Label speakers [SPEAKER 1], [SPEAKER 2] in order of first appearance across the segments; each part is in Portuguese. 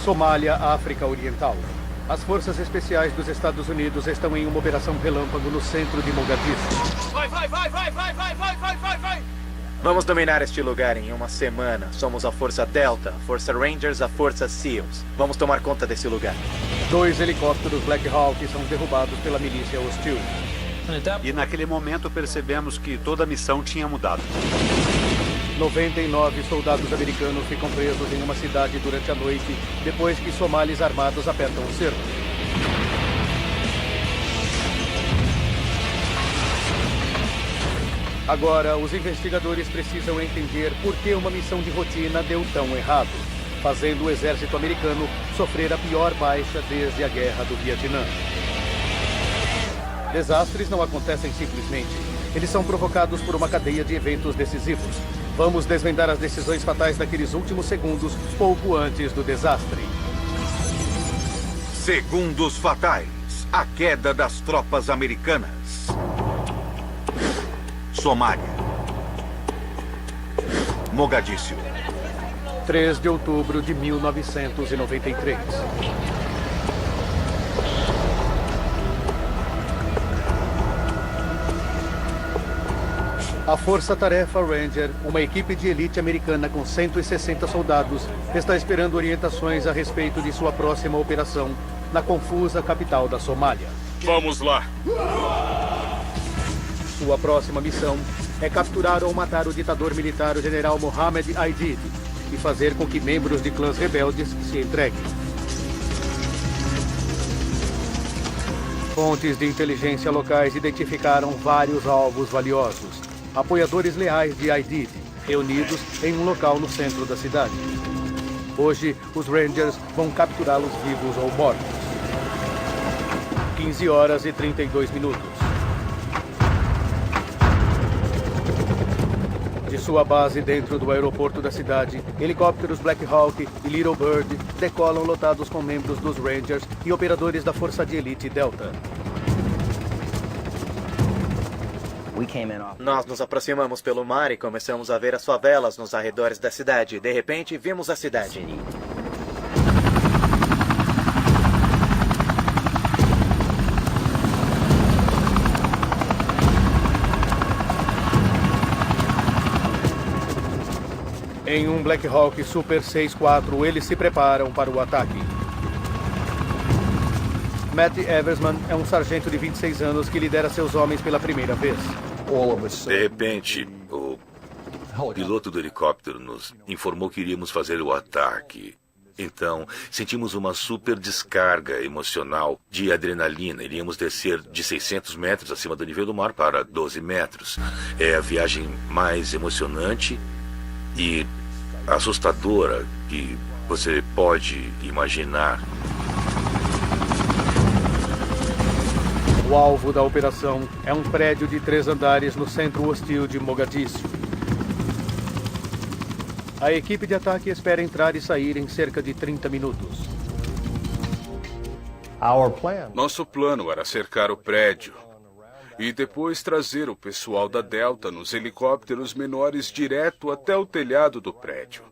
[SPEAKER 1] Somália, África Oriental. As forças especiais dos Estados Unidos estão em uma operação relâmpago no centro de Mogadiscio.
[SPEAKER 2] Vai!
[SPEAKER 3] Vamos dominar este lugar em uma semana. Somos a Força Delta, a Força Rangers, a Força SEALs. Vamos tomar conta desse lugar.
[SPEAKER 1] 2 helicópteros Black Hawk são derrubados pela milícia hostil.
[SPEAKER 4] E naquele momento percebemos que toda a missão tinha mudado.
[SPEAKER 1] 99 soldados americanos ficam presos em uma cidade durante a noite, depois que somalis armados apertam o cerco. Agora, os investigadores precisam entender por que uma missão de rotina deu tão errado, fazendo o exército americano sofrer a pior baixa desde a Guerra do Vietnã. Desastres não acontecem simplesmente. Eles são provocados por uma cadeia de eventos decisivos. Vamos desvendar as decisões fatais daqueles últimos segundos, pouco antes do desastre.
[SPEAKER 5] Segundos fatais. A queda das tropas americanas. Somália. Mogadíscio.
[SPEAKER 1] 3 de outubro de 1993. A Força Tarefa Ranger, uma equipe de elite americana com 160 soldados, está esperando orientações a respeito de sua próxima operação na confusa capital da Somália.
[SPEAKER 2] Vamos lá!
[SPEAKER 1] Sua próxima missão é capturar ou matar o ditador militar, o general Mohammed Aidid, e fazer com que membros de clãs rebeldes se entreguem. Fontes de inteligência locais identificaram vários alvos valiosos. Apoiadores leais de Aidid, reunidos em um local no centro da cidade. Hoje, os Rangers vão capturá-los vivos ou mortos. 15 horas e 32 minutos. De sua base dentro do aeroporto da cidade, helicópteros Black Hawk e Little Bird decolam lotados com membros dos Rangers e operadores da Força de Elite Delta.
[SPEAKER 3] Nós nos aproximamos pelo mar e começamos a ver as favelas nos arredores da cidade. De repente, vimos a cidade.
[SPEAKER 1] Em um Black Hawk Super 6-4, eles se preparam para o ataque. Matt Eversman é um sargento de 26 anos que lidera seus homens pela primeira vez.
[SPEAKER 6] De repente, o piloto do helicóptero nos informou que iríamos fazer o ataque. Então, sentimos uma super descarga emocional de adrenalina. Iríamos descer de 600 metros acima do nível do mar para 12 metros. É a viagem mais emocionante e assustadora que você pode imaginar.
[SPEAKER 1] O alvo da operação é um prédio de 3 andares no centro hostil de Mogadíscio. A equipe de ataque espera entrar e sair em cerca de 30 minutos.
[SPEAKER 2] Nosso plano era cercar o prédio e depois trazer o pessoal da Delta nos helicópteros menores direto até o telhado do prédio.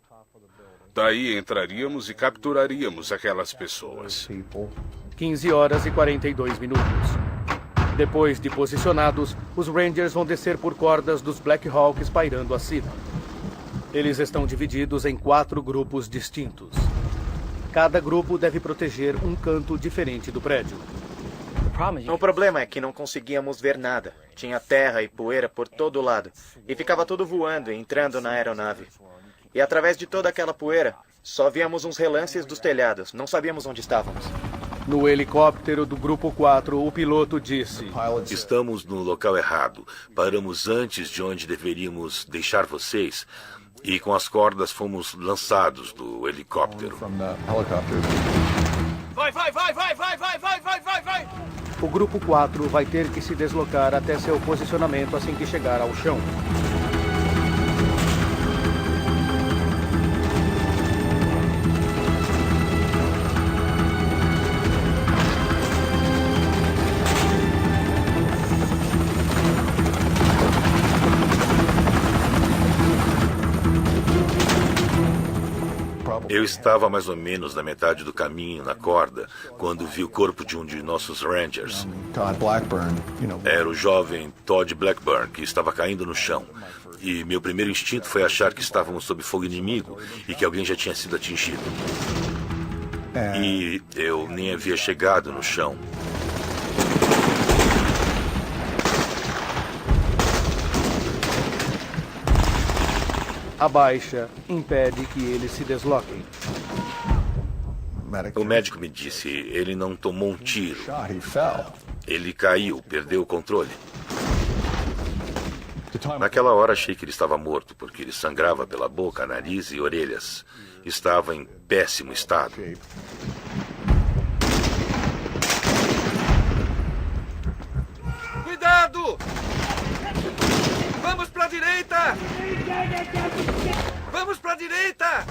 [SPEAKER 2] Daí entraríamos e capturaríamos aquelas pessoas.
[SPEAKER 1] 15 horas e 42 minutos. Depois de posicionados, os Rangers vão descer por cordas dos Black Hawks pairando acima. Eles estão divididos em 4 grupos distintos. Cada grupo deve proteger um canto diferente do prédio.
[SPEAKER 3] O problema é que não conseguíamos ver nada. Tinha terra e poeira por todo lado. E ficava tudo voando e entrando na aeronave. E através de toda aquela poeira, só víamos uns relances dos telhados. Não sabíamos onde estávamos.
[SPEAKER 1] No helicóptero do Grupo 4, o piloto disse:
[SPEAKER 6] Estamos no local errado. Paramos antes de onde deveríamos deixar vocês. E com as cordas fomos lançados do helicóptero.
[SPEAKER 2] Vai!
[SPEAKER 1] O Grupo 4 vai ter que se deslocar até seu posicionamento assim que chegar ao chão.
[SPEAKER 6] Eu estava mais ou menos na metade do caminho, na corda, quando vi o corpo de um de nossos Rangers. Era o jovem Todd Blackburn, que estava caindo no chão. E meu primeiro instinto foi achar que estávamos sob fogo inimigo e que alguém já tinha sido atingido. E eu nem havia chegado no chão.
[SPEAKER 1] A baixa impede que eles se desloquem.
[SPEAKER 6] O médico me disse, ele não tomou um tiro. Ele caiu, perdeu o controle. Naquela hora achei que ele estava morto, porque ele sangrava pela boca, nariz e orelhas. Estava em péssimo estado.
[SPEAKER 5] Cuidado! Vamos pra direita! Vamos pra direita!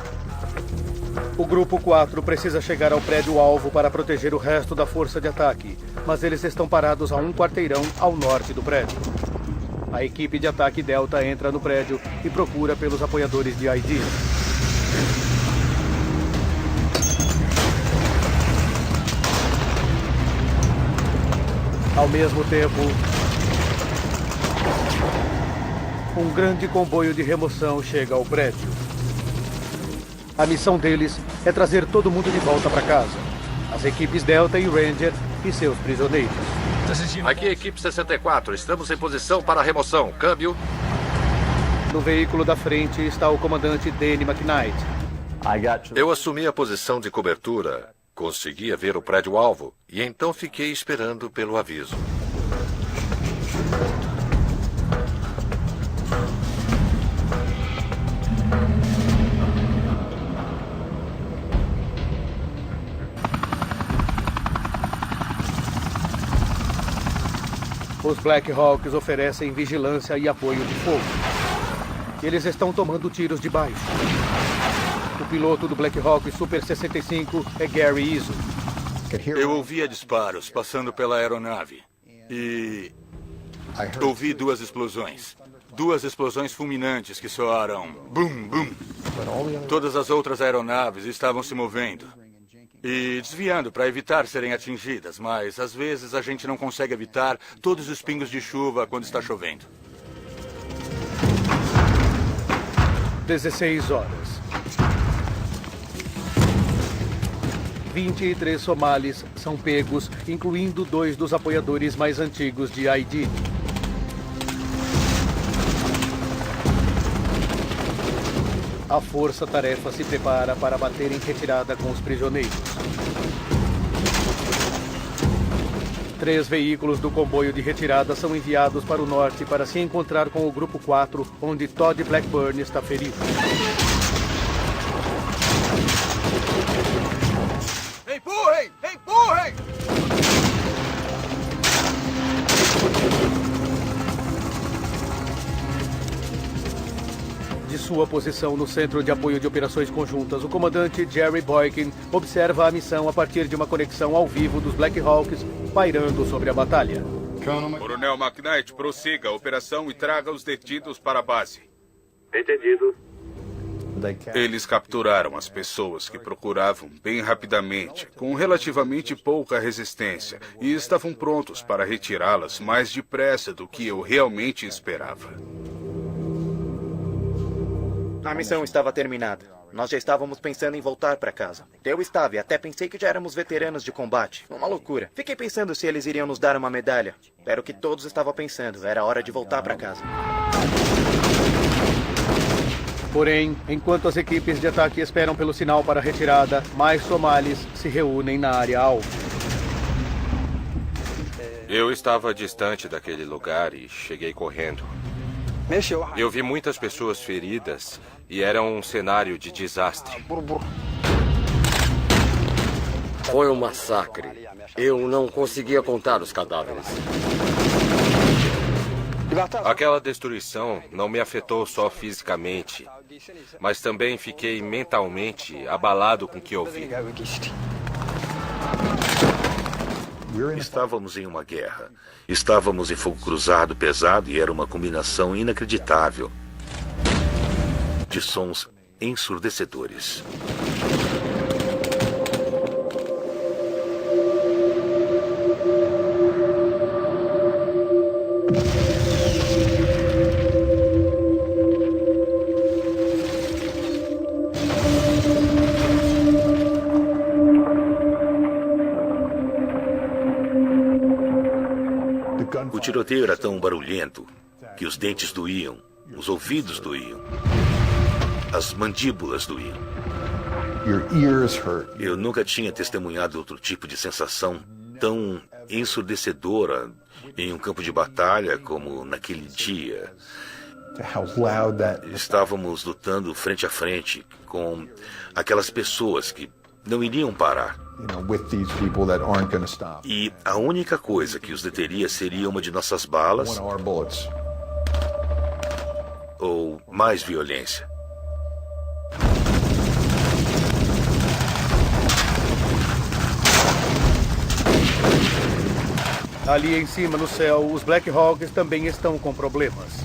[SPEAKER 1] O Grupo 4 precisa chegar ao prédio-alvo para proteger o resto da força de ataque, mas eles estão parados a um quarteirão ao norte do prédio. A equipe de ataque Delta entra no prédio e procura pelos apoiadores de ID. Ao mesmo tempo, um grande comboio de remoção chega ao prédio. A missão deles é trazer todo mundo de volta para casa. As equipes Delta e Ranger e seus prisioneiros.
[SPEAKER 7] Aqui, equipe 64. Estamos em posição para a remoção. Câmbio.
[SPEAKER 1] No veículo da frente está o comandante Danny McKnight.
[SPEAKER 7] Eu assumi a posição de cobertura. Conseguia ver o prédio-alvo e então fiquei esperando pelo aviso.
[SPEAKER 1] Os Black Hawks oferecem vigilância e apoio de fogo. Eles estão tomando tiros de baixo. O piloto do Black Hawk Super 65 é Gary Izzo.
[SPEAKER 8] Eu ouvia disparos passando pela aeronave e ouvi duas explosões. Duas explosões fulminantes que soaram bum, bum. Todas as outras aeronaves estavam se movendo e desviando para evitar serem atingidas, mas às vezes a gente não consegue evitar todos os pingos de chuva quando está chovendo.
[SPEAKER 1] 16 horas. 23 somalis são pegos, incluindo 2 dos apoiadores mais antigos de ID. A força-tarefa se prepara para bater em retirada com os prisioneiros. 3 veículos do comboio de retirada são enviados para o norte para se encontrar com o Grupo 4, onde Todd Blackburn está ferido.
[SPEAKER 5] Empurrem! Empurrem!
[SPEAKER 1] De sua posição no Centro de Apoio de Operações Conjuntas, o comandante Jerry Boykin observa a missão a partir de uma conexão ao vivo dos Black Hawks pairando sobre a batalha.
[SPEAKER 2] Coronel McKnight, prossiga a operação e traga os detidos para a base.
[SPEAKER 9] Entendido.
[SPEAKER 2] Eles capturaram as pessoas que procuravam bem rapidamente, com relativamente pouca resistência, e estavam prontos para retirá-las mais depressa do que eu realmente esperava.
[SPEAKER 3] A missão estava terminada. Nós já estávamos pensando em voltar para casa. Eu estava e até pensei que já éramos veteranos de combate. Uma loucura. Fiquei pensando se eles iriam nos dar uma medalha. Era o que todos estavam pensando. Era hora de voltar para casa.
[SPEAKER 1] Porém, enquanto as equipes de ataque esperam pelo sinal para a retirada, mais somalis se reúnem na área alvo.
[SPEAKER 7] Eu estava distante daquele lugar e cheguei correndo. Eu vi muitas pessoas feridas e era um cenário de desastre.
[SPEAKER 9] Foi um massacre. Eu não conseguia contar os cadáveres.
[SPEAKER 7] Aquela destruição não me afetou só fisicamente, mas também fiquei mentalmente abalado com o que ouvi.
[SPEAKER 6] Estávamos em uma guerra. Estávamos em fogo cruzado pesado e era uma combinação inacreditável de sons ensurdecedores. tiroteio era tão barulhento que os dentes doíam, os ouvidos doíam, as mandíbulas doíam. Eu nunca tinha testemunhado outro tipo de sensação tão ensurdecedora em um campo de batalha como naquele dia. Estávamos lutando frente a frente com aquelas pessoas que não iriam parar. E a única coisa que os deteria seria uma de nossas balas ou mais violência.
[SPEAKER 1] Ali em cima no céu, os Black Hawks também estão com problemas.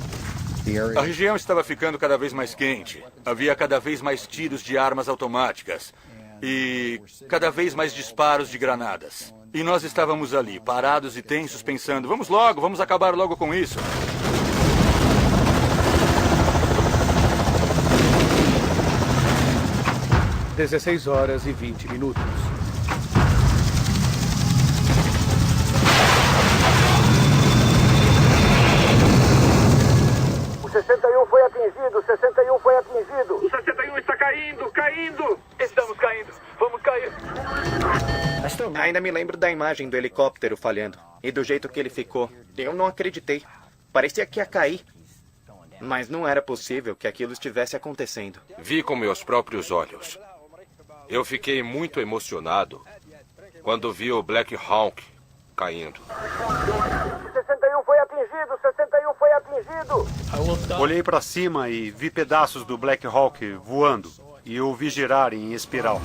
[SPEAKER 8] A região estava ficando cada vez mais quente. Havia cada vez mais tiros de armas automáticas e cada vez mais disparos de granadas. E nós estávamos ali, parados e tensos, pensando, vamos acabar logo com isso.
[SPEAKER 1] Às 16h20.
[SPEAKER 10] O 61 foi atingido, o 61 foi atingido.
[SPEAKER 11] O 61 está caindo. Estamos caindo, vamos cair.
[SPEAKER 3] Ainda me lembro da imagem do helicóptero falhando e do jeito que ele ficou. Eu não acreditei. Parecia que ia cair. Mas não era possível que aquilo estivesse acontecendo.
[SPEAKER 7] Vi com meus próprios olhos. Eu fiquei muito emocionado quando vi o Black Hawk caindo.
[SPEAKER 10] O 61 foi atingido, o 61 foi atingido.
[SPEAKER 4] Olhei para cima e vi pedaços do Black Hawk voando e o vi girar em espiral.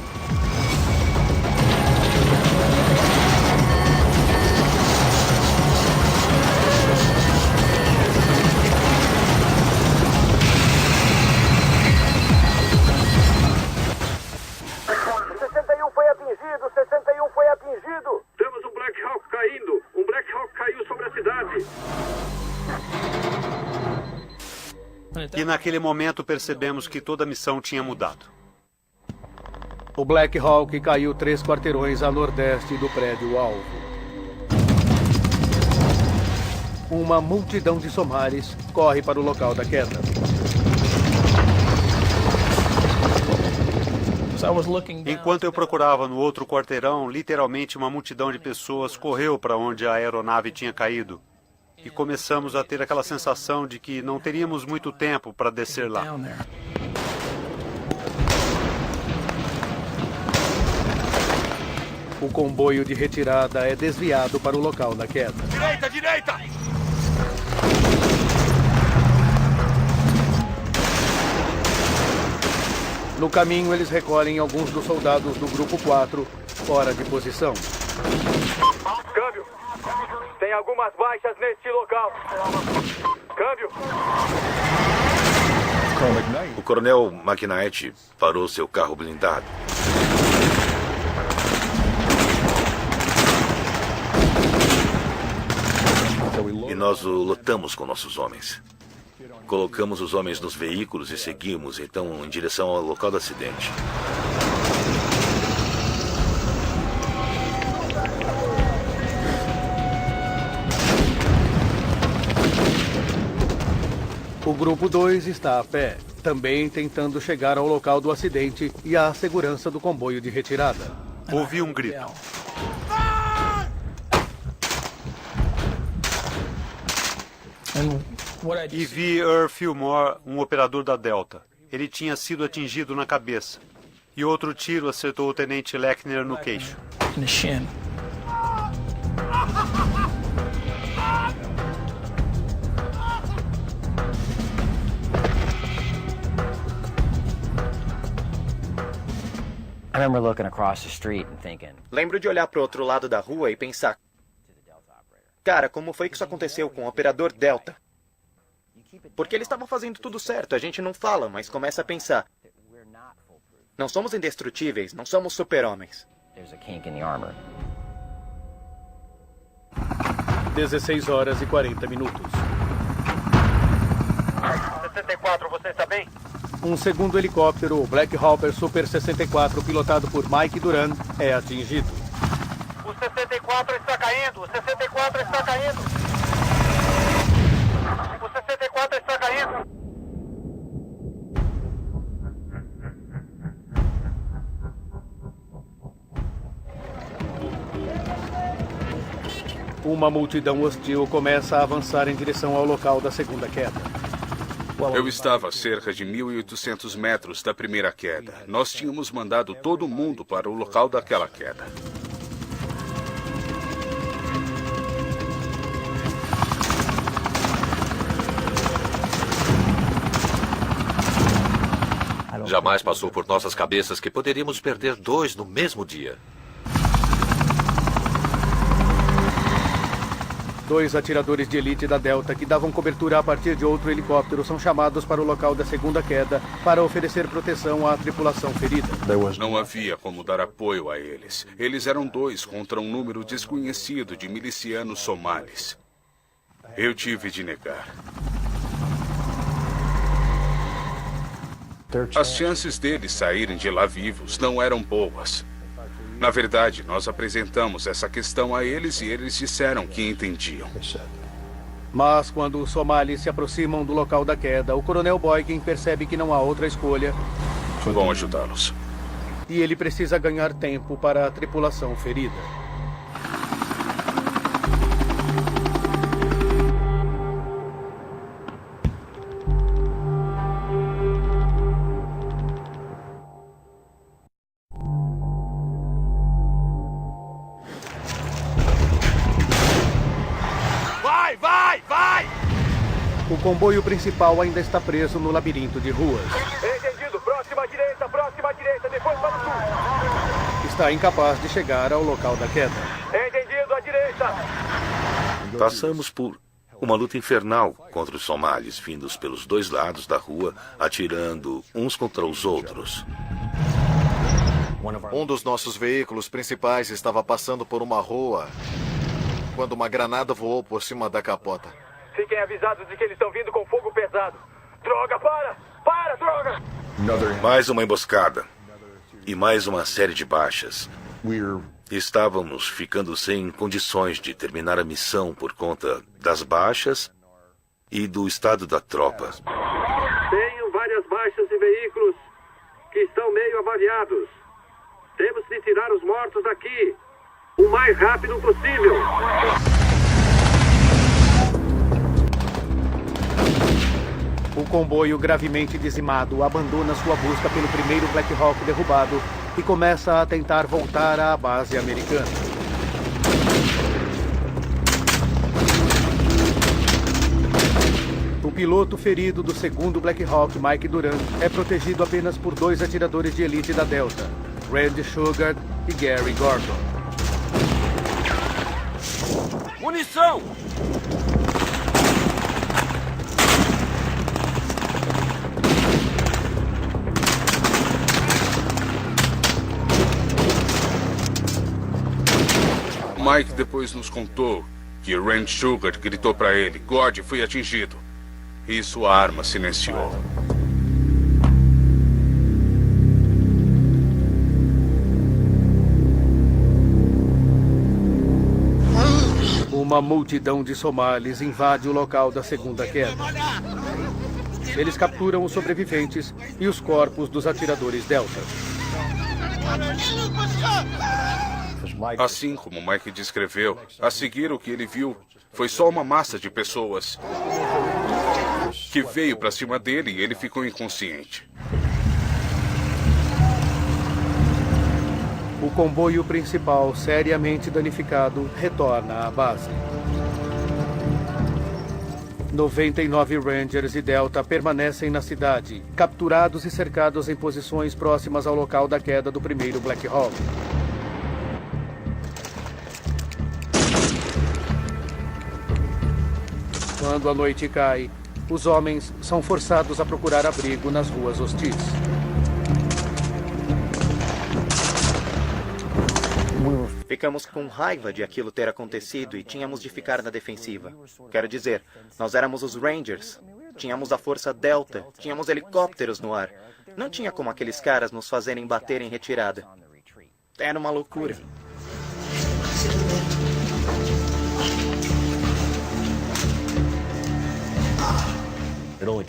[SPEAKER 10] O 61 foi atingido.
[SPEAKER 11] Temos um Black Hawk caindo. Um Black Hawk caiu sobre a cidade.
[SPEAKER 4] E naquele momento percebemos que toda a missão tinha mudado.
[SPEAKER 1] O Black Hawk caiu 3 quarteirões a nordeste do prédio-alvo. Uma multidão de somares corre para o local da queda.
[SPEAKER 4] Enquanto eu procurava no outro quarteirão, literalmente uma multidão de pessoas correu para onde a aeronave tinha caído. E começamos a ter aquela sensação de que não teríamos muito tempo para descer lá.
[SPEAKER 1] O comboio de retirada é desviado para o local da queda.
[SPEAKER 8] Direita!
[SPEAKER 1] No caminho, eles recolhem alguns dos soldados do Grupo 4 fora de posição.
[SPEAKER 11] Câmbio. Tem algumas baixas neste local. Câmbio.
[SPEAKER 6] O coronel McKnight parou seu carro blindado. E nós o lotamos com nossos homens. Colocamos os homens nos veículos e seguimos, então, em direção ao local do acidente.
[SPEAKER 1] O Grupo 2 está a pé, também tentando chegar ao local do acidente e à segurança do comboio de retirada.
[SPEAKER 4] Ouvi um grito. E vi Earl Fillmore, um operador da Delta. Ele tinha sido atingido na cabeça. E outro tiro acertou o tenente Lechner no queixo.
[SPEAKER 3] Lembro de olhar para o outro lado da rua e pensar: cara, como foi que isso aconteceu com o operador Delta? Porque eles estavam fazendo tudo certo, a gente não fala, mas começa a pensar. Não somos indestrutíveis, não somos super-homens.
[SPEAKER 1] 16h40.
[SPEAKER 11] 64, você está bem?
[SPEAKER 1] Um segundo helicóptero, o Black Hawk Super 64, pilotado por Mike Duran, é atingido.
[SPEAKER 11] O 64 está caindo! O 64 está caindo!
[SPEAKER 10] 54 está caindo.
[SPEAKER 1] Uma multidão hostil começa a avançar em direção ao local da segunda queda.
[SPEAKER 2] Eu estava a cerca de 1.800 metros da primeira queda. Nós tínhamos mandado todo mundo para o local daquela queda.
[SPEAKER 12] Jamais passou por nossas cabeças que poderíamos perder 2 no mesmo dia.
[SPEAKER 1] 2 atiradores de elite da Delta que davam cobertura a partir de outro helicóptero são chamados para o local da segunda queda para oferecer proteção à tripulação ferida.
[SPEAKER 2] Não havia como dar apoio a eles. Eles eram 2 contra um número desconhecido de milicianos somalis. Eu tive de negar. As chances deles saírem de lá vivos não eram boas. Na verdade, nós apresentamos essa questão a eles e eles disseram que entendiam.
[SPEAKER 1] Mas quando os somalis se aproximam do local da queda, o coronel Boykin percebe que não há outra escolha.
[SPEAKER 2] Vão ajudá-los.
[SPEAKER 1] E ele precisa ganhar tempo para a tripulação ferida. O comboio principal ainda está preso no labirinto de ruas.
[SPEAKER 10] Entendido. Próxima direita, depois para o sul.
[SPEAKER 1] Está incapaz de chegar ao local da queda.
[SPEAKER 10] Entendido, à direita.
[SPEAKER 6] Passamos por uma luta infernal contra os somalis, vindos pelos 2 lados da rua, atirando uns contra os outros.
[SPEAKER 13] Um dos nossos veículos principais estava passando por uma rua quando uma granada voou por cima da capota.
[SPEAKER 10] Fiquem avisados de que eles estão vindo com fogo pesado. Droga, para! Para, droga!
[SPEAKER 6] Mais uma emboscada. E mais uma série de baixas. Estávamos ficando sem condições de terminar a missão por conta das baixas e do estado da tropa.
[SPEAKER 11] Tenho várias baixas e veículos que estão meio avariados. Temos de tirar os mortos daqui o mais rápido possível.
[SPEAKER 1] O comboio gravemente dizimado abandona sua busca pelo primeiro Black Hawk derrubado e começa a tentar voltar à base americana. O piloto ferido do segundo Black Hawk, Mike Duran, é protegido apenas por 2 atiradores de elite da Delta, Randy Shugart e Gary Gordon.
[SPEAKER 9] Munição!
[SPEAKER 2] Mike depois nos contou que Randy Shugart gritou para ele: "God, fui atingido." E sua arma silenciou.
[SPEAKER 1] Uma multidão de somalis invade o local da segunda queda. Eles capturam os sobreviventes e os corpos dos atiradores Delta.
[SPEAKER 2] Assim como Mike descreveu, a seguir o que ele viu foi só uma massa de pessoas que veio para cima dele e ele ficou inconsciente.
[SPEAKER 1] O comboio principal, seriamente danificado, retorna à base. 99 Rangers e Delta permanecem na cidade, capturados e cercados em posições próximas ao local da queda do primeiro Black Hawk. Quando a noite cai, os homens são forçados a procurar abrigo nas ruas hostis.
[SPEAKER 3] Ficamos com raiva de aquilo ter acontecido e tínhamos de ficar na defensiva. Quero dizer, nós éramos os Rangers. Tínhamos a força Delta, tínhamos helicópteros no ar. Não tinha como aqueles caras nos fazerem bater em retirada. Era uma loucura.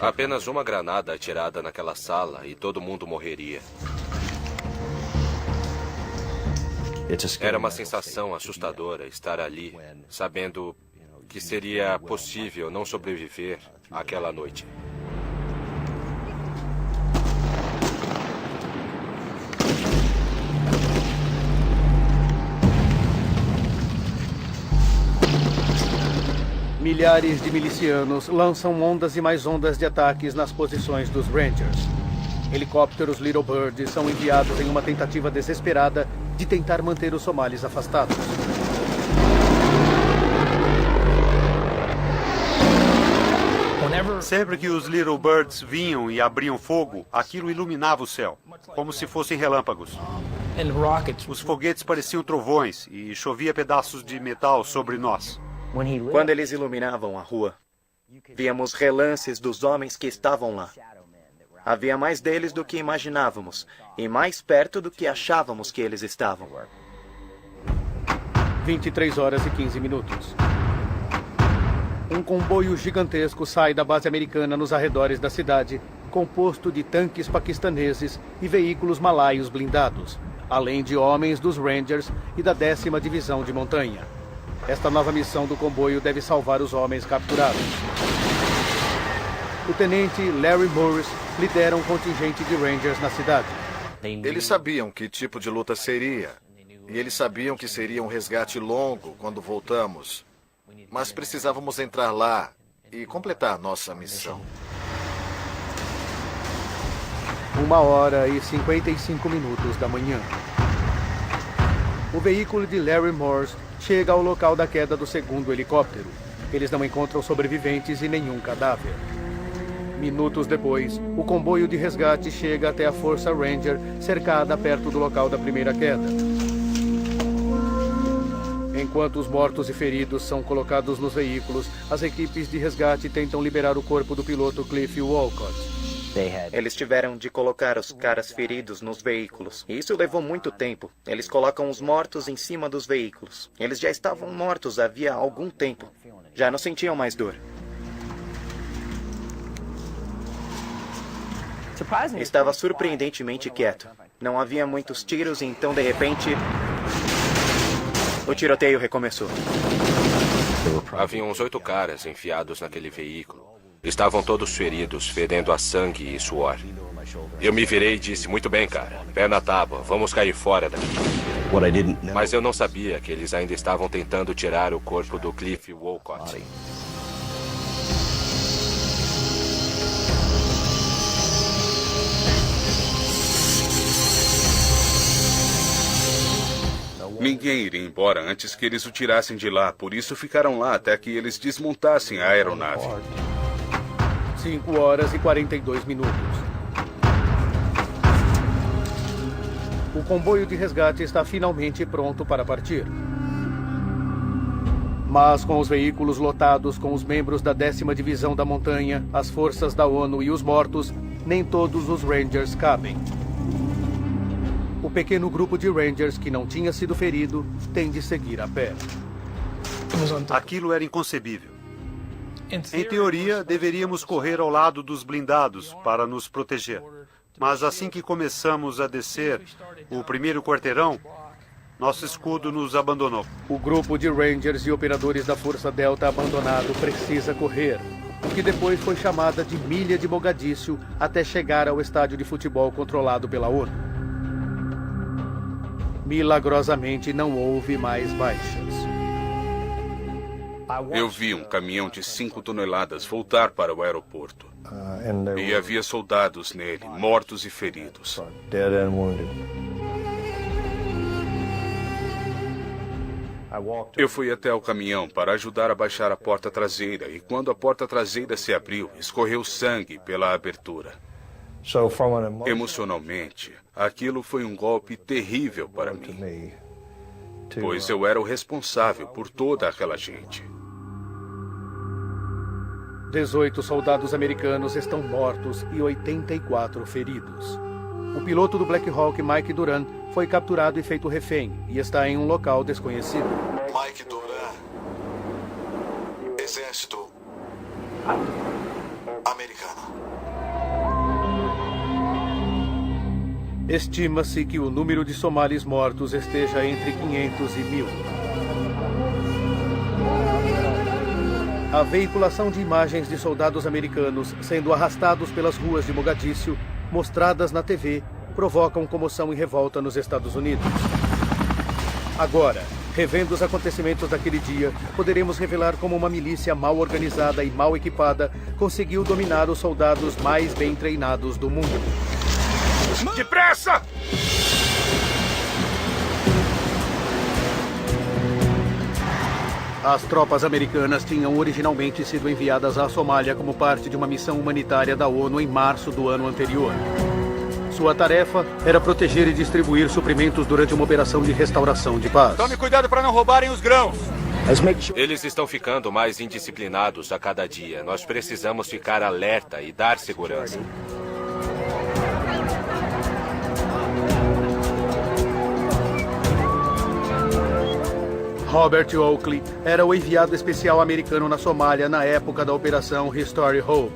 [SPEAKER 7] Apenas uma granada atirada naquela sala e todo mundo morreria. Era uma sensação assustadora estar ali, sabendo que seria possível não sobreviver àquela noite.
[SPEAKER 1] Milhares de milicianos lançam ondas e mais ondas de ataques nas posições dos Rangers. Helicópteros Little Bird são enviados em uma tentativa desesperada de tentar manter os somalis afastados.
[SPEAKER 4] Sempre que os Little Birds vinham e abriam fogo, aquilo iluminava o céu, como se fossem relâmpagos. Os foguetes pareciam trovões e chovia pedaços de metal sobre nós.
[SPEAKER 3] Quando eles iluminavam a rua, víamos relances dos homens que estavam lá. Havia mais deles do que imaginávamos, e mais perto do que achávamos que eles estavam.
[SPEAKER 1] 23 horas e 15 minutos. Um comboio gigantesco sai da base americana nos arredores da cidade, composto de tanques paquistaneses e veículos malaios blindados, além de homens dos Rangers e da 10ª Divisão de Montanha. Esta nova missão do comboio deve salvar os homens capturados. O tenente Larry Morris lidera um contingente de Rangers na cidade.
[SPEAKER 13] Eles sabiam que tipo de luta seria. E eles sabiam que seria um resgate longo quando voltamos. Mas precisávamos entrar lá e completar nossa missão.
[SPEAKER 1] 1h55 da manhã. O veículo de Larry Morris chega ao local da queda do segundo helicóptero. Eles não encontram sobreviventes e nenhum cadáver. Minutos depois, o comboio de resgate chega até a Força Ranger, cercada perto do local da primeira queda. Enquanto os mortos e feridos são colocados nos veículos, as equipes de resgate tentam liberar o corpo do piloto Cliff Walcott.
[SPEAKER 3] Eles tiveram de colocar os caras feridos nos veículos. E isso levou muito tempo. Eles colocam os mortos em cima dos veículos. Eles já estavam mortos havia algum tempo. Já não sentiam mais dor. Estava surpreendentemente quieto. Não havia muitos tiros e então, de repente, o tiroteio recomeçou.
[SPEAKER 7] Haviam uns 8 caras enfiados naquele veículo. Estavam todos feridos, fedendo a sangue e suor. Eu me virei e disse, muito bem, cara, pé na tábua, vamos cair fora daqui. Mas eu não sabia que eles ainda estavam tentando tirar o corpo do Cliff Walcott.
[SPEAKER 2] Ninguém iria embora antes que eles o tirassem de lá, por isso ficaram lá até que eles desmontassem a aeronave.
[SPEAKER 1] 5h42. O comboio de resgate está finalmente pronto para partir. Mas com os veículos lotados com os membros da 10ª Divisão da Montanha, as forças da ONU e os mortos, nem todos os Rangers cabem. O pequeno grupo de Rangers que não tinha sido ferido tem de seguir a pé.
[SPEAKER 4] Aquilo era inconcebível. Em teoria, deveríamos correr ao lado dos blindados para nos proteger. Mas assim que começamos a descer o primeiro quarteirão, nosso escudo nos abandonou.
[SPEAKER 1] O grupo de Rangers e operadores da Força Delta abandonado precisa correr, o que depois foi chamada de Milha de Mogadíscio até chegar ao estádio de futebol controlado pela ONU. Milagrosamente não houve mais baixas.
[SPEAKER 2] Eu vi um caminhão de 5 toneladas voltar para o aeroporto. E havia soldados nele, mortos e feridos. Eu fui até o caminhão para ajudar a baixar a porta traseira e quando a porta traseira se abriu, escorreu sangue pela abertura. Emocionalmente, aquilo foi um golpe terrível para mim, pois eu era o responsável por toda aquela gente.
[SPEAKER 1] 18 soldados americanos estão mortos e 84 feridos. O piloto do Black Hawk, Mike Duran, foi capturado e feito refém e está em um local desconhecido.
[SPEAKER 13] Mike Duran, Exército Americano.
[SPEAKER 1] Estima-se que o número de somalis mortos esteja entre 500 e 1000. A veiculação de imagens de soldados americanos sendo arrastados pelas ruas de Mogadíscio, mostradas na TV, provocam comoção e revolta nos Estados Unidos. Agora, revendo os acontecimentos daquele dia, poderemos revelar como uma milícia mal organizada e mal equipada conseguiu dominar os soldados mais bem treinados do mundo.
[SPEAKER 2] Depressa!
[SPEAKER 1] As tropas americanas tinham originalmente sido enviadas à Somália como parte de uma missão humanitária da ONU em março do ano anterior. Sua tarefa era proteger e distribuir suprimentos durante uma operação de restauração de paz.
[SPEAKER 8] Tome cuidado para não roubarem os grãos.
[SPEAKER 7] Eles estão ficando mais indisciplinados a cada dia. Nós precisamos ficar alerta e dar segurança.
[SPEAKER 1] Robert Oakley era o enviado especial americano na Somália na época da Operação Restore Hope.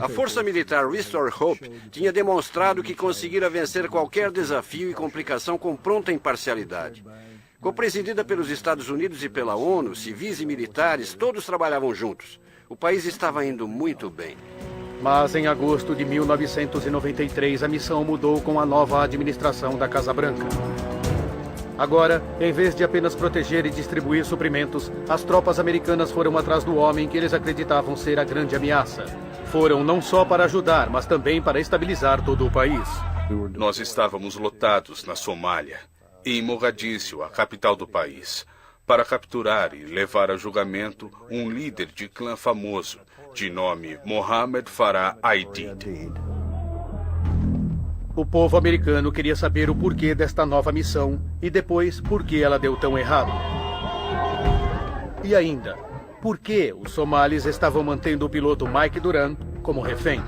[SPEAKER 9] A Força Militar Restore Hope tinha demonstrado que conseguira vencer qualquer desafio e complicação com pronta imparcialidade. Co-presidida pelos Estados Unidos e pela ONU, civis e militares, todos trabalhavam juntos. O país estava indo muito bem.
[SPEAKER 1] Mas em agosto de 1993, a missão mudou com a nova administração da Casa Branca. Agora, em vez de apenas proteger e distribuir suprimentos, as tropas americanas foram atrás do homem que eles acreditavam ser a grande ameaça. Foram não só para ajudar, mas também para estabilizar todo o país.
[SPEAKER 2] Nós estávamos lotados na Somália, em Mogadíscio, a capital do país, para capturar e levar a julgamento um líder de clã famoso, de nome Mohammed Farah Aidid.
[SPEAKER 1] O povo americano queria saber o porquê desta nova missão e depois por que ela deu tão errado. E ainda, por que os somalis estavam mantendo o piloto Mike Duran como refém?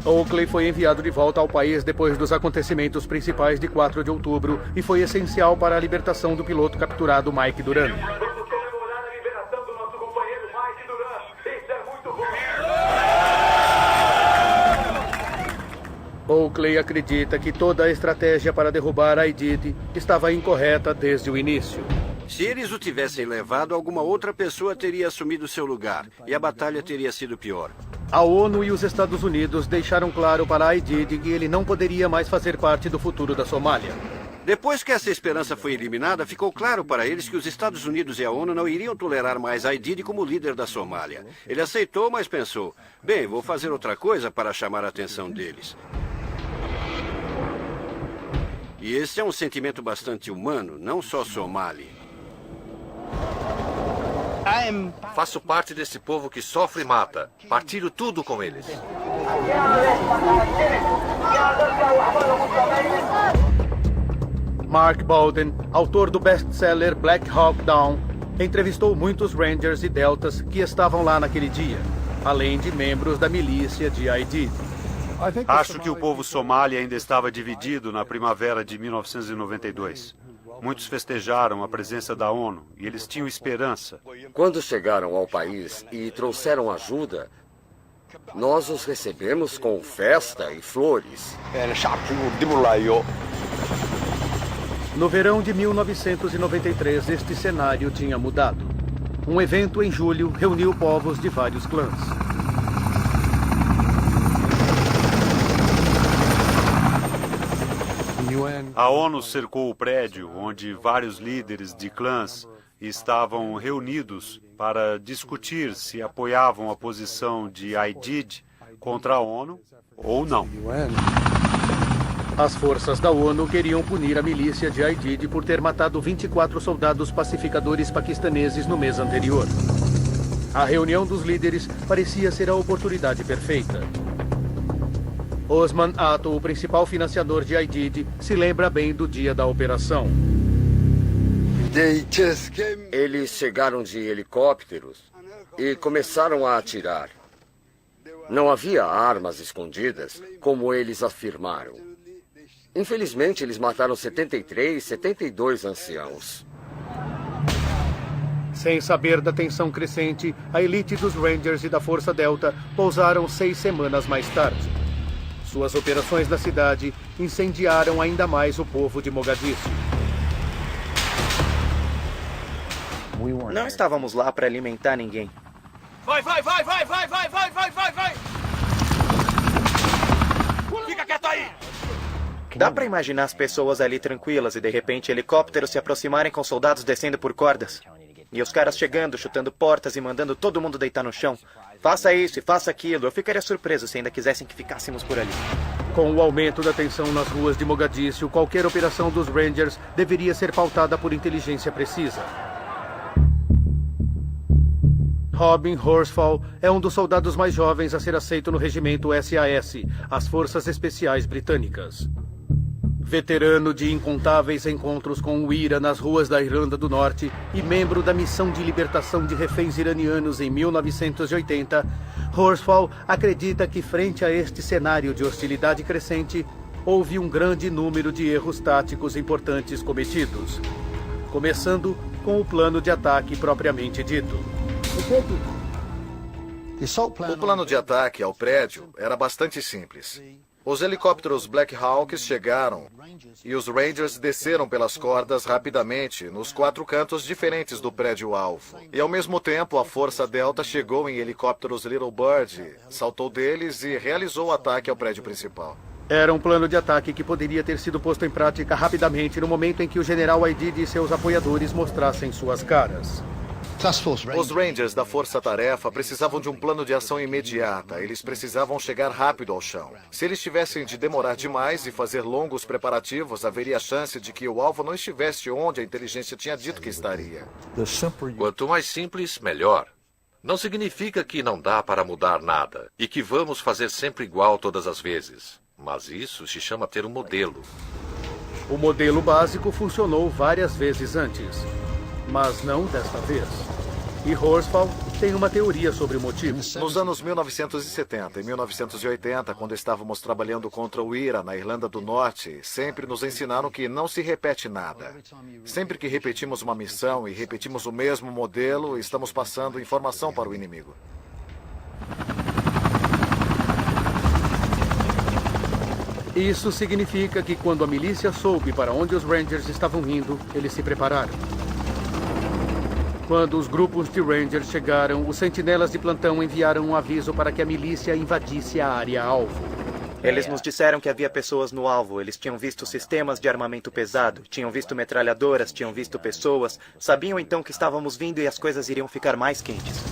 [SPEAKER 1] Oakley foi enviado de volta ao país depois dos acontecimentos principais de 4 de outubro e foi essencial para a libertação do piloto capturado Mike Duran. Oakley acredita que toda a estratégia para derrubar Aidid estava incorreta desde o início.
[SPEAKER 9] Se eles o tivessem levado, alguma outra pessoa teria assumido seu lugar e a batalha teria sido pior.
[SPEAKER 1] A ONU e os Estados Unidos deixaram claro para Aidid que ele não poderia mais fazer parte do futuro da Somália.
[SPEAKER 9] Depois que essa esperança foi eliminada, ficou claro para eles que os Estados Unidos e a ONU não iriam tolerar mais Aidid como líder da Somália. Ele aceitou, mas pensou, bem, vou fazer outra coisa para chamar a atenção deles. E esse é um sentimento bastante humano, não só somali.
[SPEAKER 12] Faço parte desse povo que sofre e mata. Partilho tudo com eles.
[SPEAKER 1] Mark Bowden, autor do best-seller Black Hawk Down, entrevistou muitos Rangers e Deltas que estavam lá naquele dia, além de membros da milícia de Aidid.
[SPEAKER 4] Acho que o povo somali ainda estava dividido na primavera de 1992. Muitos festejaram a presença da ONU e eles tinham esperança.
[SPEAKER 9] Quando chegaram ao país e trouxeram ajuda, nós os recebemos com festa e flores.
[SPEAKER 1] No verão de 1993, este cenário tinha mudado. Um evento em julho reuniu povos de vários clãs.
[SPEAKER 4] A ONU cercou o prédio onde vários líderes de clãs estavam reunidos para discutir se apoiavam a posição de Aidid contra a ONU ou não.
[SPEAKER 1] As forças da ONU queriam punir a milícia de Aidid por ter matado 24 soldados pacificadores paquistaneses no mês anterior. A reunião dos líderes parecia ser a oportunidade perfeita. Osman Ato, o principal financiador de Aidid, se lembra bem do dia da operação.
[SPEAKER 9] Eles chegaram de helicópteros e começaram a atirar. Não havia armas escondidas, como eles afirmaram. Infelizmente, eles mataram 73, 72 anciãos.
[SPEAKER 1] Sem saber da tensão crescente, a elite dos Rangers e da Força Delta pousaram 6 semanas mais tarde. Suas operações na cidade incendiaram ainda mais o povo de Mogadíscio.
[SPEAKER 3] Não estávamos lá para alimentar ninguém.
[SPEAKER 10] Vai, vai, vai, vai, vai, vai, vai, vai, vai, vai! Fica quieto aí!
[SPEAKER 3] Dá para imaginar as pessoas ali tranquilas e de repente helicópteros se aproximarem com soldados descendo por cordas? E os caras chegando, chutando portas e mandando todo mundo deitar no chão. Faça isso e faça aquilo. Eu ficaria surpreso se ainda quisessem que ficássemos por ali.
[SPEAKER 1] Com o aumento da tensão nas ruas de Mogadíscio, qualquer operação dos Rangers deveria ser pautada por inteligência precisa. Robin Horsfall é um dos soldados mais jovens a ser aceito no regimento SAS, as Forças Especiais Britânicas. Veterano de incontáveis encontros com o IRA nas ruas da Irlanda do Norte e membro da missão de libertação de reféns iranianos em 1980, Horsfall acredita que, frente a este cenário de hostilidade crescente, houve um grande número de erros táticos importantes cometidos, começando com o plano de ataque propriamente dito.
[SPEAKER 13] O plano de ataque ao prédio era bastante simples. Os helicópteros Black Hawks chegaram e os Rangers desceram pelas cordas rapidamente nos 4 cantos diferentes do prédio-alvo. E ao mesmo tempo, a Força Delta chegou em helicópteros Little Bird, saltou deles e realizou o ataque ao prédio principal.
[SPEAKER 1] Era um plano de ataque que poderia ter sido posto em prática rapidamente no momento em que o General Aidid e seus apoiadores mostrassem suas caras.
[SPEAKER 13] Os Rangers da Força Tarefa precisavam de um plano de ação imediata. Eles precisavam chegar rápido ao chão. Se eles tivessem de demorar demais e fazer longos preparativos, haveria a chance de que o alvo não estivesse onde a inteligência tinha dito que estaria.
[SPEAKER 12] Quanto mais simples, melhor. Não significa que não dá para mudar nada e que vamos fazer sempre igual todas as vezes. Mas isso se chama ter um modelo.
[SPEAKER 1] O modelo básico funcionou várias vezes antes, mas não desta vez. E Horsfall tem uma teoria sobre o motivo.
[SPEAKER 13] Nos anos 1970 e 1980, quando estávamos trabalhando contra o IRA na Irlanda do Norte, sempre nos ensinaram que não se repete nada. Sempre que repetimos uma missão e repetimos o mesmo modelo, estamos passando informação para o inimigo.
[SPEAKER 1] Isso significa que quando a milícia soube para onde os Rangers estavam indo, eles se prepararam. Quando os grupos de Rangers chegaram, os sentinelas de plantão enviaram um aviso para que a milícia invadisse a área-alvo.
[SPEAKER 3] Eles nos disseram que havia pessoas no alvo. Eles tinham visto sistemas de armamento pesado, tinham visto metralhadoras, tinham visto pessoas. Sabiam então que estávamos vindo e as coisas iriam ficar mais quentes.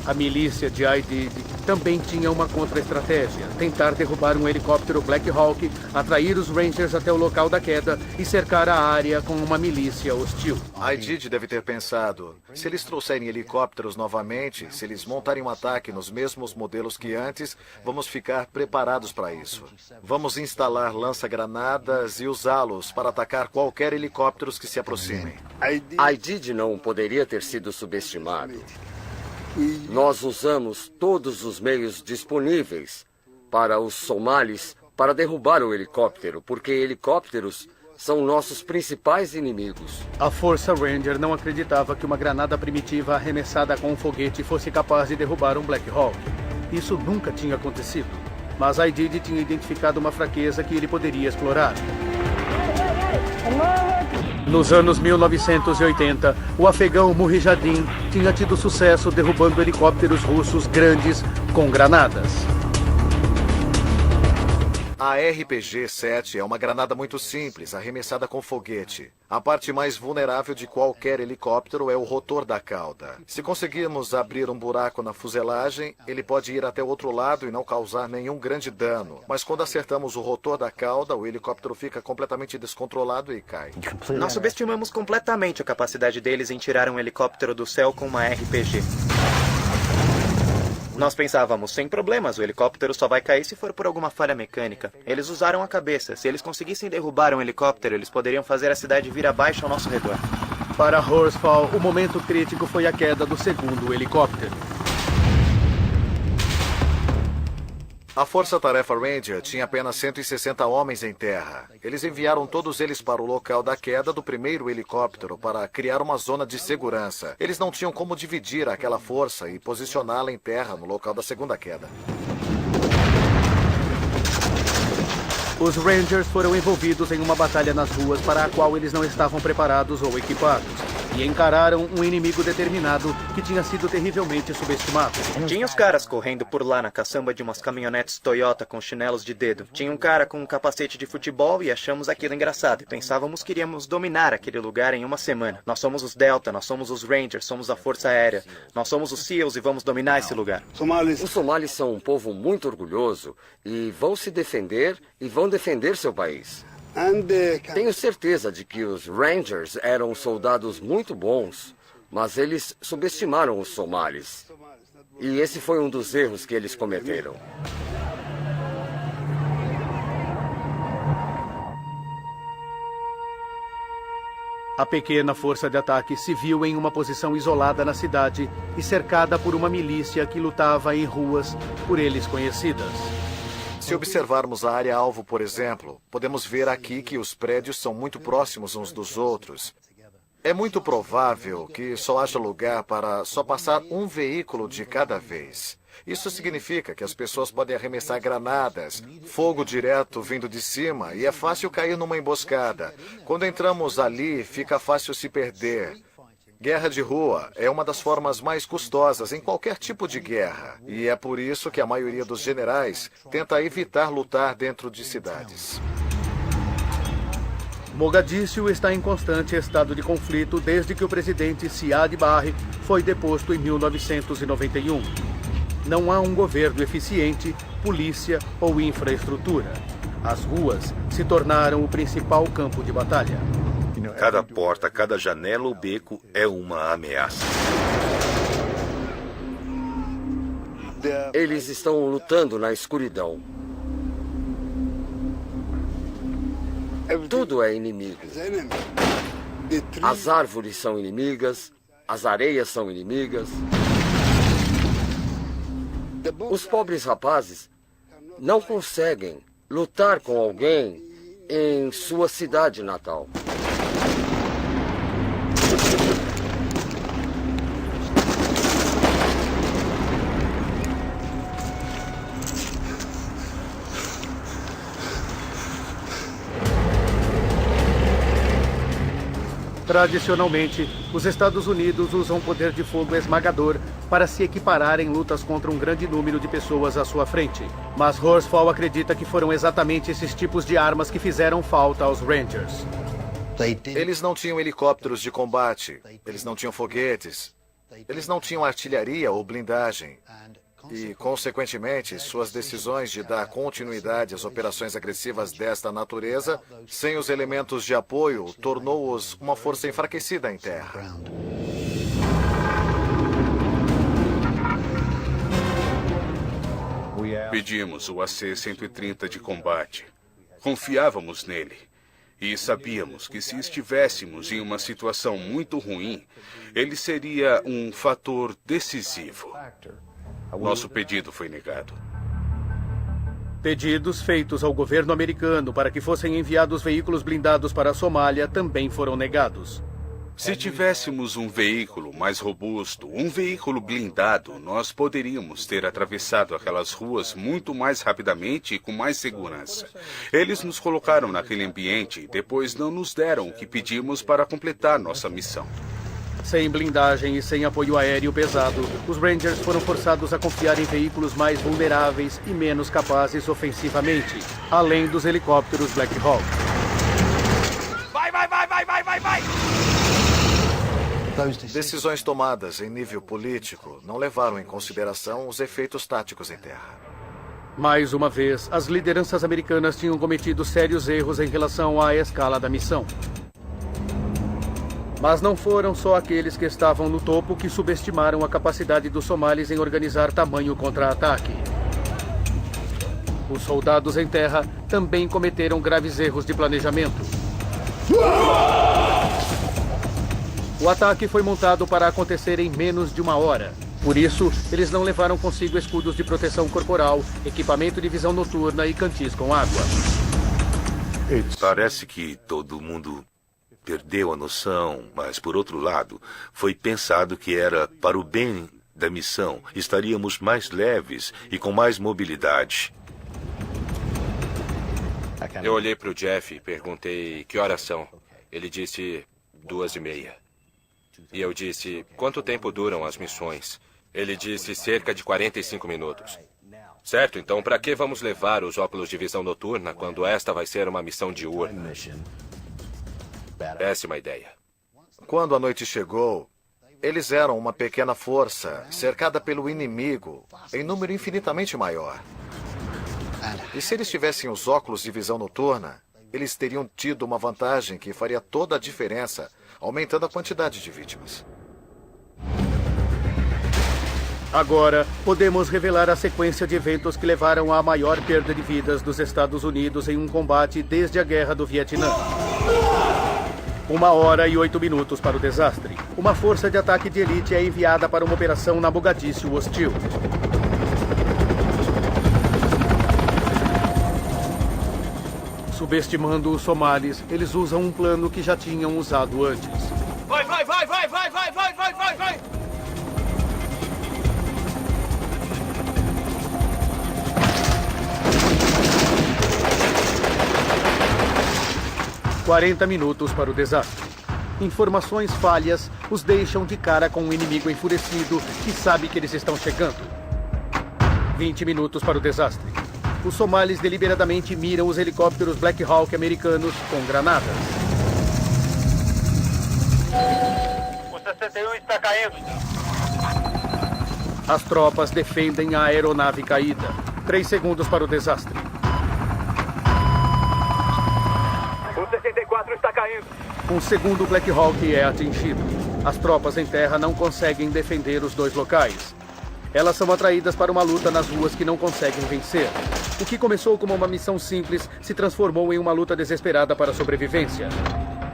[SPEAKER 1] A milícia de Aidid também tinha uma contra-estratégia: tentar derrubar um helicóptero Black Hawk, atrair os Rangers até o local da queda e cercar a área com uma milícia hostil.
[SPEAKER 13] Aidid deve ter pensado, se eles trouxerem helicópteros novamente, se eles montarem um ataque nos mesmos modelos que antes, vamos ficar preparados para isso. Vamos instalar lança-granadas e usá-los para atacar qualquer helicóptero que se aproximem.
[SPEAKER 14] Aidid não poderia ter sido subestimado. Nós usamos todos os meios disponíveis para os somalis para derrubar o helicóptero, porque helicópteros são nossos principais inimigos.
[SPEAKER 1] A Força Ranger não acreditava que uma granada primitiva arremessada com um foguete fosse capaz de derrubar um Black Hawk. Isso nunca tinha acontecido, mas Aidid tinha identificado uma fraqueza que ele poderia explorar. Nos anos 1980, o afegão Mujahideen tinha tido sucesso derrubando helicópteros russos grandes com granadas.
[SPEAKER 13] A RPG-7 é uma granada muito simples, arremessada com foguete. A parte mais vulnerável de qualquer helicóptero é o rotor da cauda. Se conseguirmos abrir um buraco na fuselagem, ele pode ir até o outro lado e não causar nenhum grande dano. Mas quando acertamos o rotor da cauda, o helicóptero fica completamente descontrolado e cai.
[SPEAKER 3] Nós subestimamos completamente a capacidade deles em tirar um helicóptero do céu com uma RPG. Nós pensávamos, sem problemas, o helicóptero só vai cair se for por alguma falha mecânica. Eles usaram a cabeça. Se eles conseguissem derrubar um helicóptero, eles poderiam fazer a cidade vir abaixo ao nosso redor.
[SPEAKER 1] Para Horsfall, o momento crítico foi a queda do segundo helicóptero.
[SPEAKER 13] A Força Tarefa Ranger tinha apenas 160 homens em terra. Eles enviaram todos eles para o local da queda do primeiro helicóptero para criar uma zona de segurança. Eles não tinham como dividir aquela força e posicioná-la em terra no local da segunda queda.
[SPEAKER 1] Os Rangers foram envolvidos em uma batalha nas ruas para a qual eles não estavam preparados ou equipados, e encararam um inimigo determinado que tinha sido terrivelmente subestimado.
[SPEAKER 3] Tinha os caras correndo por lá na caçamba de umas caminhonetes Toyota com chinelos de dedo. Tinha um cara com um capacete de futebol e achamos aquilo engraçado. E pensávamos que iríamos dominar aquele lugar em uma semana. Nós somos os Delta, nós somos os Rangers, somos a Força Aérea. Nós somos os SEALs e vamos dominar esse lugar.
[SPEAKER 14] Os somalis são um povo muito orgulhoso e vão se defender e vão defender seu país. Tenho certeza de que os Rangers eram soldados muito bons, mas eles subestimaram os somalis. E esse foi um dos erros que eles cometeram.
[SPEAKER 1] A pequena força de ataque se viu em uma posição isolada na cidade e cercada por uma milícia que lutava em ruas por eles conhecidas.
[SPEAKER 13] Se observarmos a área-alvo, por exemplo, podemos ver aqui que os prédios são muito próximos uns dos outros. É muito provável que só haja lugar para só passar um veículo de cada vez. Isso significa que as pessoas podem arremessar granadas, fogo direto vindo de cima, e é fácil cair numa emboscada. Quando entramos ali, fica fácil se perder. Guerra de rua é uma das formas mais custosas em qualquer tipo de guerra. E é por isso que a maioria dos generais tenta evitar lutar dentro de cidades.
[SPEAKER 1] Mogadíscio está em constante estado de conflito desde que o presidente Siad Barre foi deposto em 1991. Não há um governo eficiente, polícia ou infraestrutura. As ruas se tornaram o principal campo de batalha.
[SPEAKER 6] Cada porta, cada janela ou beco é uma ameaça.
[SPEAKER 14] Eles estão lutando na escuridão. Tudo é inimigo. As árvores são inimigas, as areias são inimigas. Os pobres rapazes não conseguem lutar com alguém em sua cidade natal.
[SPEAKER 1] Tradicionalmente, os Estados Unidos usam poder de fogo esmagador para se equiparar em lutas contra um grande número de pessoas à sua frente. Mas Horsfall acredita que foram exatamente esses tipos de armas que fizeram falta aos Rangers.
[SPEAKER 13] Eles não tinham helicópteros de combate, eles não tinham foguetes, eles não tinham artilharia ou blindagem. E, consequentemente, suas decisões de dar continuidade às operações agressivas desta natureza, sem os elementos de apoio, tornou-os uma força enfraquecida em terra.
[SPEAKER 2] Pedimos o AC-130 de combate. Confiávamos nele. E sabíamos que se estivéssemos em uma situação muito ruim, ele seria um fator decisivo. Nosso pedido foi negado.
[SPEAKER 1] Pedidos feitos ao governo americano para que fossem enviados veículos blindados para a Somália também foram negados.
[SPEAKER 2] Se tivéssemos um veículo mais robusto, um veículo blindado, nós poderíamos ter atravessado aquelas ruas muito mais rapidamente e com mais segurança. Eles nos colocaram naquele ambiente e depois não nos deram o que pedimos para completar nossa missão.
[SPEAKER 1] Sem blindagem e sem apoio aéreo pesado, os Rangers foram forçados a confiar em veículos mais vulneráveis e menos capazes ofensivamente, além dos helicópteros Black Hawk.
[SPEAKER 10] Vai, vai, vai, vai, vai, vai, vai!
[SPEAKER 13] Decisões tomadas em nível político não levaram em consideração os efeitos táticos em terra.
[SPEAKER 1] Mais uma vez, as lideranças americanas tinham cometido sérios erros em relação à escala da missão. Mas não foram só aqueles que estavam no topo que subestimaram a capacidade dos somalis em organizar tamanho contra-ataque. Os soldados em terra também cometeram graves erros de planejamento. O ataque foi montado para acontecer em menos de uma hora. Por isso, eles não levaram consigo escudos de proteção corporal, equipamento de visão noturna e cantis com água.
[SPEAKER 6] Parece que todo mundo perdeu a noção, mas, por outro lado, foi pensado que era para o bem da missão. Estaríamos mais leves e com mais mobilidade.
[SPEAKER 7] Eu olhei para o Jeff e perguntei que horas são. Ele disse 2:30. E eu disse, quanto tempo duram as missões? Ele disse cerca de 45 minutos. Certo, então para que vamos levar os óculos de visão noturna quando esta vai ser uma missão diurna? Péssima ideia.
[SPEAKER 13] Quando a noite chegou, eles eram uma pequena força, cercada pelo inimigo, em número infinitamente maior. E se eles tivessem os óculos de visão noturna, eles teriam tido uma vantagem que faria toda a diferença, aumentando a quantidade de vítimas.
[SPEAKER 1] Agora, podemos revelar a sequência de eventos que levaram à maior perda de vidas dos Estados Unidos em um combate desde a Guerra do Vietnã. 1h08 para o desastre. Uma força de ataque de elite é enviada para uma operação na Mogadíscio hostil. Subestimando os somalis, eles usam um plano que já tinham usado antes.
[SPEAKER 10] Vai, vai, vai, vai, vai, vai, vai, vai, vai, vai!
[SPEAKER 1] 40 minutos para o desastre. Informações falhas os deixam de cara com um inimigo enfurecido que sabe que eles estão chegando. 20 minutos para o desastre. Os somalis deliberadamente miram os helicópteros Black Hawk americanos com granadas.
[SPEAKER 10] O 61 está caindo.
[SPEAKER 1] As tropas defendem a aeronave caída. 3 segundos para o desastre.
[SPEAKER 10] O 64 está caindo.
[SPEAKER 1] Um segundo Black Hawk é atingido. As tropas em terra não conseguem defender os 2 locais. Elas são atraídas para uma luta nas ruas que não conseguem vencer. O que começou como uma missão simples se transformou em uma luta desesperada para a sobrevivência.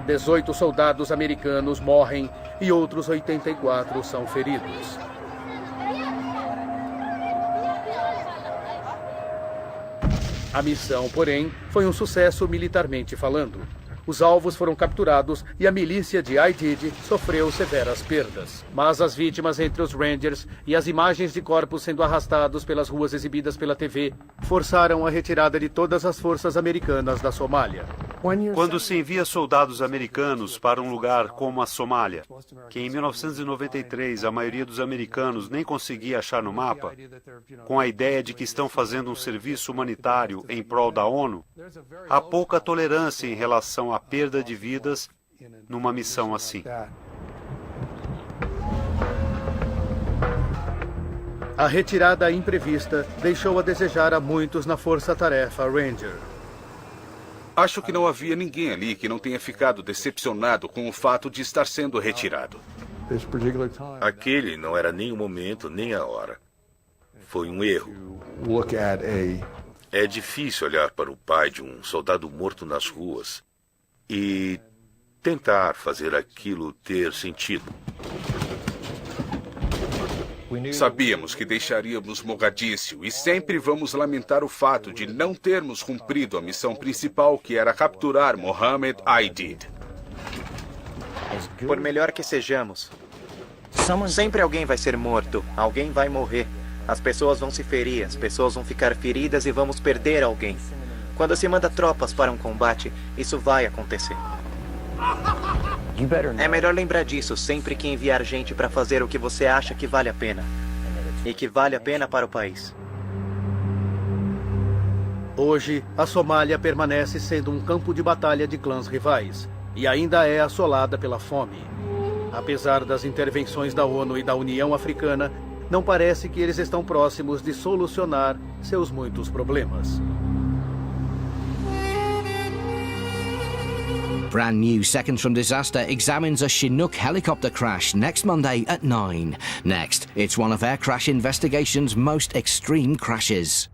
[SPEAKER 1] 18 soldados americanos morrem e outros 84 são feridos. A missão, porém, foi um sucesso militarmente falando. Os alvos foram capturados e a milícia de IDID sofreu severas perdas. Mas as vítimas entre os Rangers e as imagens de corpos sendo arrastados pelas ruas exibidas pela TV forçaram a retirada de todas as forças americanas da Somália.
[SPEAKER 4] Quando se envia soldados americanos para um lugar como a Somália, que em 1993 a maioria dos americanos nem conseguia achar no mapa, com a ideia de que estão fazendo um serviço humanitário em prol da ONU, há pouca tolerância em relação à perda de vidas numa missão assim.
[SPEAKER 1] A retirada imprevista deixou a desejar a muitos na força-tarefa Ranger.
[SPEAKER 2] Acho que não havia ninguém ali que não tenha ficado decepcionado com o fato de estar sendo retirado.
[SPEAKER 6] Aquele não era nem o momento, nem a hora. Foi um erro. É difícil olhar para o pai de um soldado morto nas ruas e tentar fazer aquilo ter sentido.
[SPEAKER 2] Sabíamos que deixaríamos Mogadíscio e sempre vamos lamentar o fato de não termos cumprido a missão principal, que era capturar Mohammed Aidid.
[SPEAKER 3] Por melhor que sejamos, sempre alguém vai ser morto, alguém vai morrer. As pessoas vão se ferir, as pessoas vão ficar feridas e vamos perder alguém. Quando se manda tropas para um combate, isso vai acontecer. É melhor lembrar disso sempre que enviar gente para fazer o que você acha que vale a pena. E que vale a pena para o país.
[SPEAKER 1] Hoje, a Somália permanece sendo um campo de batalha de clãs rivais. E ainda é assolada pela fome. Apesar das intervenções da ONU e da União Africana, não parece que eles estão próximos de solucionar seus muitos problemas.
[SPEAKER 15] Brand new Seconds from Disaster examines a Chinook helicopter crash next Monday at 9. Next, it's one of Air Crash Investigation's most extreme crashes.